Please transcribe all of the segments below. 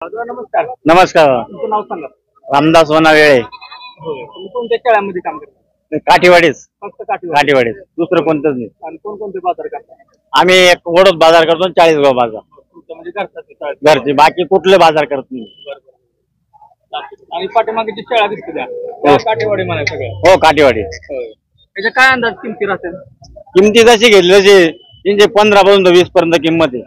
नमस्कार. नमस्कार. तुमचं नाव सांगा. रामदास वनावेळे. होय. तुम्ही कोणत्या खेळामध्ये काम करता? काठीवाडीच. फक्त काठीवाडी. काठीवाडीच, दुसरं कोणतंच नाही. आणि कोणकोणते बाजार करता? आम्ही एक वडोद बाजार करतो आणि 40 बाजार तुमचं म्हणजे घरचा घरचे, बाकी कुठले बाजार करत नाही. आणि पाठीमागे जी शाळा दिसते त्या काठीवाडी म्हणा सगळं. हो, काठीवाडी. त्याच्या काय अंदाज किमती राहतील? किमती जशी घेतली तशी 15 पासून 20 पर्यंत किंमत आहे.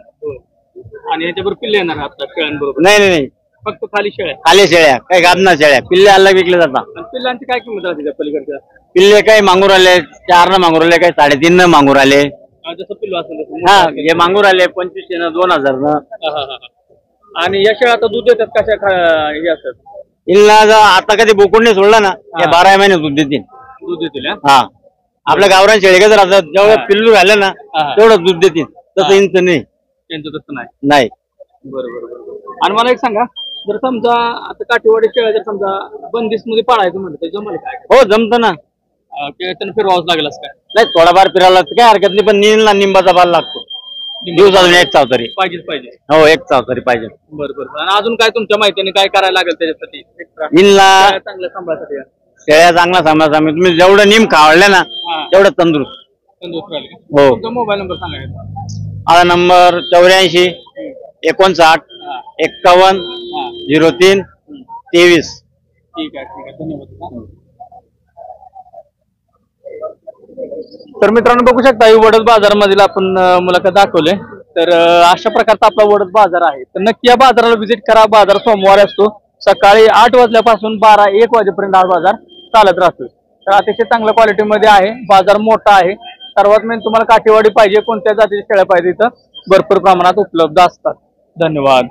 आणि याच्याबरोबर पिल्ले येणार आता शेळ्यांबरोबर? नाही नाही नाही, फक्त खाली शेळ्या? खाली शेळ्या, काही गाबना शेळ्या. पिल्ले अलग विकले जातात. आणि पिल्लांची काय किंमत राहते त्या पलीकडच्या? पिल्ले काही मागूर आले 4 न मागूर आले, काही 3.5 न मागूर आले. जसं पिल्लू असेल तसं. हा, हे मागूर आले 2500 न 2000 न. आणि या शेळ्या आता दूध देतात कशा हे असतात? इल्ला आता कधी बोकून नाही सोडला ना, हे 12 महिने दूध देतील. दूध देतील? हा, आपल्या गावरान शेळी कसं राहतात, जेवढं पिल्लू झालं ना तेवढं दूध देतील. तसं इंच नाही, त्यांचं तसं नाही. नाही. बरोबर. आणि मला एक सांगा, जर समजा आता काठीवाडी शेळ्या जर समजा बंदिस्त मध्ये पाळायचं म्हणलं तर जमलं काय? हो, जमतं ना. त्यांना फिरवावंच लागेल असं काय? नाही, थोडाफार फिरायला लागतं, काय हरकत नाही. पण नीलला निंबाचा पाला लागतो दिवसातून 1 चावतरी. पाहिजे. हो, 1 चावतरी पाहिजे. बरोबर. आणि अजून काय तुमच्या माहितीने काय करायला लागेल त्याच्यासाठी एक्स्ट्रा? नीलला चांगलं सांभाळसाठी शेळ्या चांगला सांभाळा. तुम्ही जेवढं निम खावडले ना तेवढं तंदुरुस्त. हो. तुमचा मोबाईल नंबर सांगा. माझा नंबर 84 59 51 03 23. ठीक आहे. धन्यवाद. तर मित्रांनो, बघू शकता वडद बाजार मधील आपण मुलाखत दाखवले. तर अशा प्रकारचा आपला वडद बाजार आहे. तर नक्की या बाजाराला व्हिजिट करा. बाजार सोमवारी असतो, सकाळी 8 वाजल्यापासून 12-1 वाजेपर्यंत हा बाजार चालत राहतो. तर अतिशय चांगल्या क्वालिटीमध्ये आहे. बाजार मोठा आहे. सर्वात मेन तुम्हाला काठीवाडी पाहिजे, कोणत्या जातीच्या शेळ्या पाहिजे इथं भरपूर प्रमाणात उपलब्ध असतात. धन्यवाद.